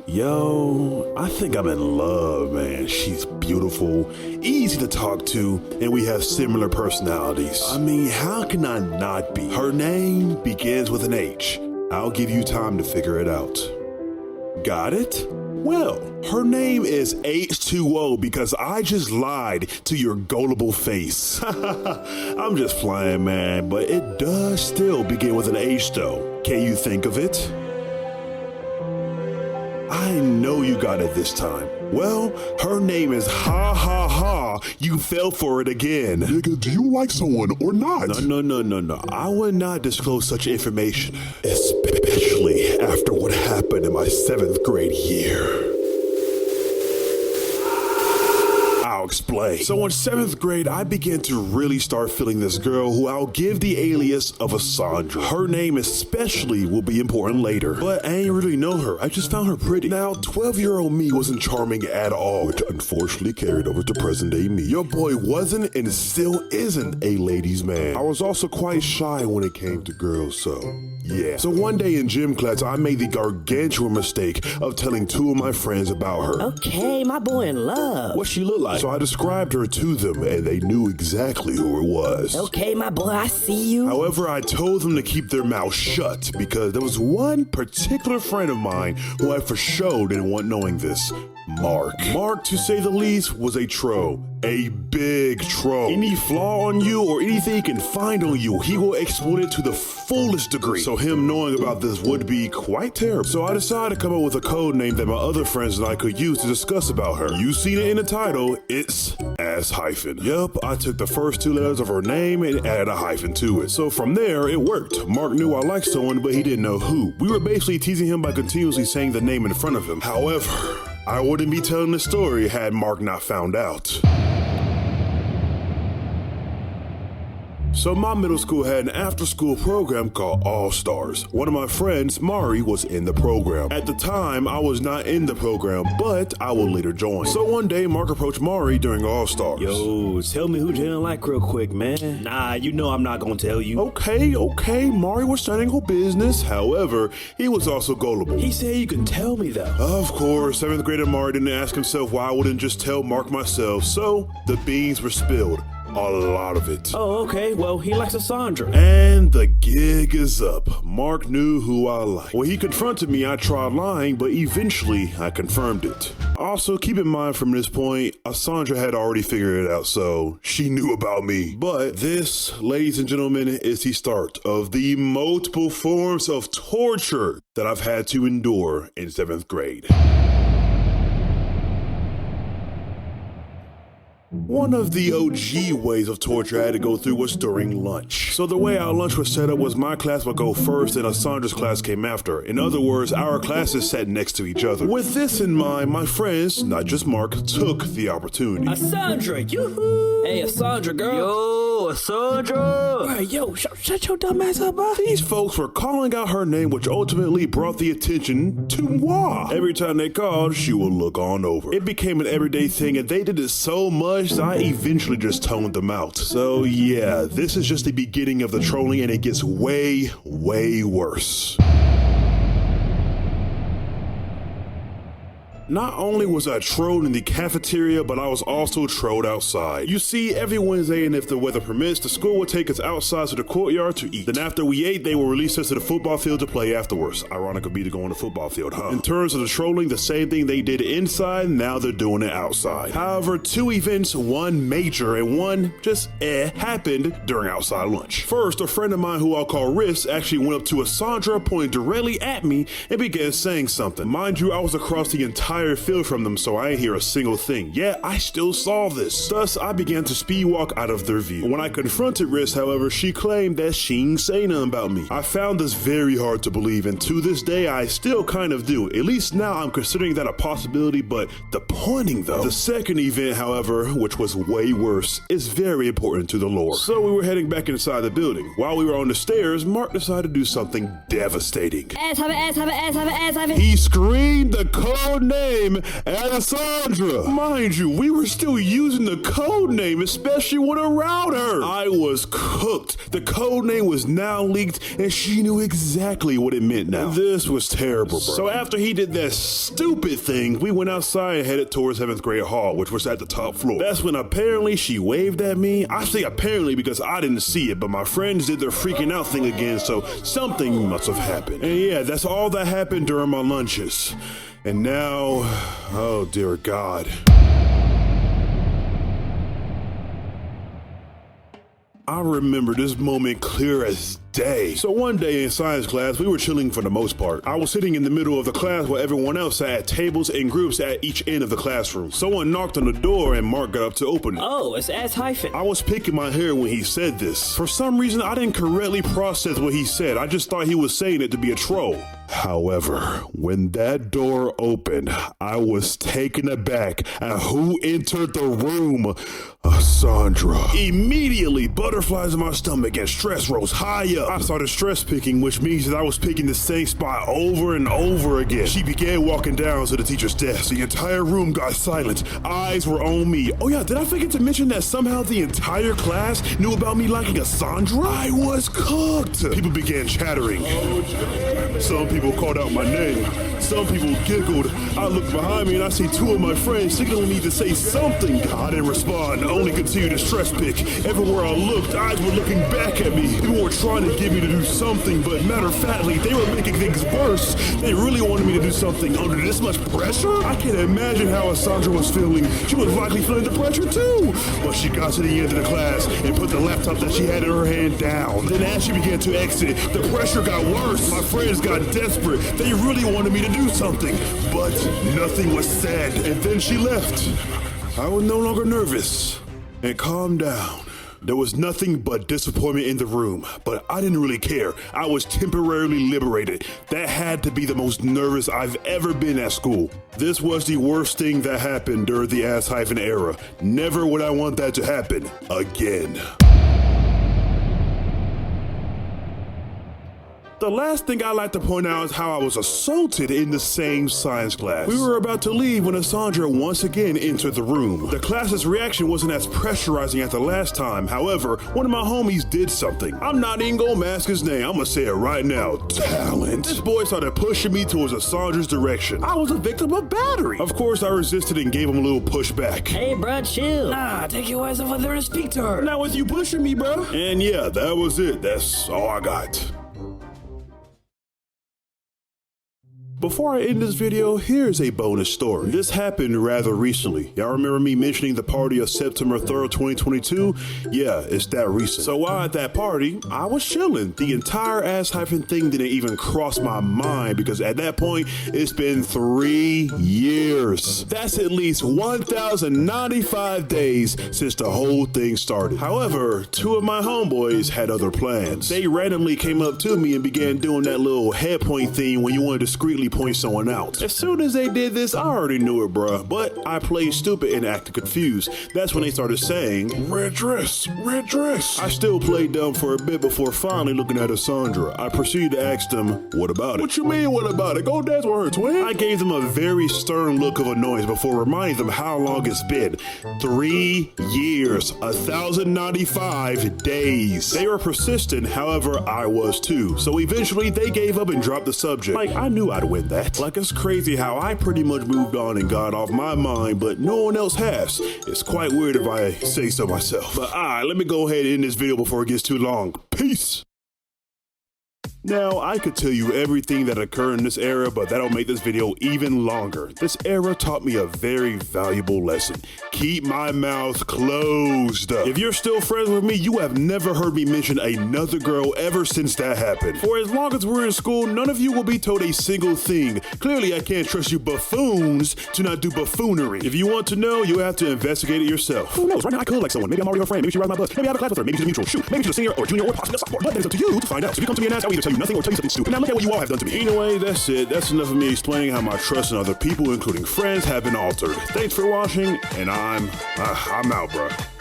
Yo, I think I'm in love, man. She's beautiful, easy to talk to, and we have similar personalities. I mean, how can I not be? Her name begins with an H. I'll give you time to figure it out. Got it? Well, her name is H2O because I just lied to your gullible face. I'm just flying, man, but it does still begin with an H though. Can you think of it? I know you got it this time. Well, her name is Ha Ha Ha. You fell for it again. Nigga, do you like someone or not? No. I would not disclose such information, especially after what happened in my 7th grade year. I'll explain. So in 7th grade, I began to really start feeling this girl who I'll give the alias of Sandra. Her name especially will be important later, but I ain't really know her. I just found her pretty. Now, 12-year-old me wasn't charming at all, which unfortunately carried over to present-day me. Your boy wasn't and still isn't a ladies' man. I was also quite shy when it came to girls, so yeah. So one day in gym class, I made the gargantuan mistake of telling 2 of my friends about her. Okay, my boy in love. What she looked like. So I described her to them and they knew exactly who it was. Okay, my boy, I see you. However, I told them to keep their mouths shut because there was one particular friend of mine who I for sure didn't want knowing this. Mark. Mark, to say the least, was a troll. A big troll. Any flaw on you or anything he can find on you, he will exploit it to the fullest degree. So him knowing about this would be quite terrible. So I decided to come up with a code name that my other friends and I could use to discuss about her. You seen it in the title, it's ass hyphen. Yup, I took the first 2 letters of her name and added a hyphen to it. So from there, it worked. Mark knew I liked someone, but he didn't know who. We were basically teasing him by continuously saying the name in front of him. However, I wouldn't be telling this story had Mark not found out. So my middle school had an after-school program called All Stars. One of my friends, Mari, was in the program. At the time, I was not in the program, but I would later join. So one day, Mark approached Mari during All Stars. Yo, tell me who you didn't like real quick, man. Nah, you know I'm not gonna tell you. Okay, Mari was starting her business. However, he was also gullible. He said you can tell me though. Of course, 7th grader Mari didn't ask himself why I wouldn't just tell Mark myself, so the beans were spilled. A lot of it. Oh, okay. Well, he likes a Sandra. And the gig is up. Mark knew who I liked. When he confronted me, I tried lying, but eventually I confirmed it. Also, keep in mind from this point, Sandra had already figured it out, so she knew about me. But this, ladies and gentlemen, is the start of the multiple forms of torture that I've had to endure in 7th grade. One of the OG ways of torture I had to go through was during lunch. So the way our lunch was set up was my class would go first and Sandra's class came after. In other words, our classes sat next to each other. With this in mind, my friends, not just Mark, took the opportunity. Sandra, yoo-hoo! Hey, Sandra, girl. Yo, Sandra! Hey, yo, shut your dumb ass up, bro. These folks were calling out her name, which ultimately brought the attention to moi. Every time they called, she would look on over. It became an everyday thing, and they did it so much that I eventually just toned them out. So yeah, this is just the beginning of the trolling, and it gets way, way worse. Not only was I trolled in the cafeteria, but I was also trolled outside. You see, every Wednesday, and if the weather permits, the school would take us outside to the courtyard to eat. Then after we ate, they would release us to the football field to play afterwards. Ironic would be to go on the football field, huh? In terms of the trolling, the same thing they did inside, now they're doing it outside. However, 2 events, one major and one just happened during outside lunch. First, a friend of mine who I'll call Riss actually went up to Sandra, pointing directly at me, and began saying something. Mind you, I was across the entire field from them, so I ain't hear a single thing. Yet I still saw this. Thus, I began to speed walk out of their view. When I confronted Riss, however, she claimed that she ain't say nothing about me. I found this very hard to believe, and to this day, I still kind of do. At least now I'm considering that a possibility, but the pointing though. The second event, however, which was way worse, is very important to the lore. So we were heading back inside the building. While we were on the stairs, Mark decided to do something devastating. Ass have it. He screamed the code name name Alessandra. Mind you, we were still using the code name, especially when around her. I was cooked. The code name was now leaked, and she knew exactly what it meant now. This was terrible, bro. So after he did that stupid thing, we went outside and headed towards 7th grade hall, which was at the top floor. That's when apparently she waved at me. I say apparently because I didn't see it, but my friends did their freaking out thing again, so something must have happened. And yeah, that's all that happened during my lunches. And now, oh dear God. I remember this moment clear as day. So one day in science class, we were chilling for the most part. I was sitting in the middle of the class while everyone else sat at tables in groups at each end of the classroom. Someone knocked on the door and Mark got up to open it. Oh, it's S-hyphen. I was picking my hair when he said this. For some reason, I didn't correctly process what he said. I just thought he was saying it to be a troll. However, when that door opened, I was taken aback at who entered the room. Sandra. Immediately, butterflies in my stomach and stress rose high up. I started stress picking, which means that I was picking the same spot over and over again. She began walking down to the teacher's desk. The entire room got silent. Eyes were on me. Oh yeah, did I forget to mention that somehow the entire class knew about me liking a Sandra? I was cooked. People began chattering. Some people called out my name. Some people giggled. I looked behind me and I see two of my friends signaling me to say something. I didn't respond, only continued to stress pick. Everywhere I looked, eyes were looking back at me. People were trying to get me to do something, but matter of factly, they were making things worse. They really wanted me to do something under this much pressure? I can't imagine how Sandra was feeling. She was likely feeling the pressure too. But she got to the end of the class and put the laptop that she had in her hand down. Then as she began to exit, the pressure got worse. My friends got desperate. They really wanted me to do something, but nothing was said. And then she left. I was no longer nervous and calmed down. There was nothing but disappointment in the room, but I didn't really care. I was temporarily liberated. That had to be the most nervous I've ever been at school. This was the worst thing that happened during the S-hyphen era. Never would I want that to happen again. The last thing I'd like to point out is how I was assaulted in the same science class. We were about to leave when Sandra once again entered the room. The class's reaction wasn't as pressurizing as the last time. However, one of my homies did something. I'm not even gonna mask his name. I'm gonna say it right now. Talent. This boy started pushing me towards Sandra's direction. I was a victim of battery. Of course, I resisted and gave him a little pushback. Hey, bro, chill. Nah, take your ass over there and speak to her. Not with you pushing me, bro. And yeah, that was it. That's all I got. Before I end this video, here's a bonus story. This happened rather recently. Y'all remember me mentioning the party of September 3rd, 2022? Yeah, it's that recent. So while at that party, I was chilling. The entire S-hyphen thing didn't even cross my mind because at that point, it's been 3 years. That's at least 1,095 days since the whole thing started. However, two of my homeboys had other plans. They randomly came up to me and began doing that little head point thing when you want to discreetly point someone out. As soon as they did this, I already knew it, bruh, but I played stupid and acted confused. That's when they started saying, "Red dress, red dress." I still played dumb for a bit before finally looking at Sandra. I proceeded to ask them, "What about it?" "What you mean, what about it? Go dance with her, twin." I gave them a very stern look of annoyance before reminding them how long it's been. 3 years, 1,095 days. They were persistent, however, I was too. So eventually they gave up and dropped the subject. Like, I knew I'd win that. Like, it's crazy how I pretty much moved on and got off my mind, but no one else has. It's quite weird if I say so myself. But alright, let me go ahead and end this video before it gets too long. Peace! Now, I could tell you everything that occurred in this era, but that'll make this video even longer. This era taught me a very valuable lesson. Keep my mouth closed. If you're still friends with me, you have never heard me mention another girl ever since that happened. For as long as we're in school, none of you will be told a single thing. Clearly, I can't trust you buffoons to not do buffoonery. If you want to know, you have to investigate it yourself. Who knows? Right now, I could like someone. Maybe I'm already her friend. Maybe she rides my bus. Maybe I have a class with her. Maybe she's a mutual. Shoot. Maybe she's a senior or junior or possibly a sophomore. But it's up to you to find out. So if you come to me and ask, I'll either tell you nothing or tell you something stupid. Now look at what you all have done to me. Anyway, that's it. That's enough of me explaining how my trust in other people, including friends, have been altered. Thanks for watching, and I'm out, bruh.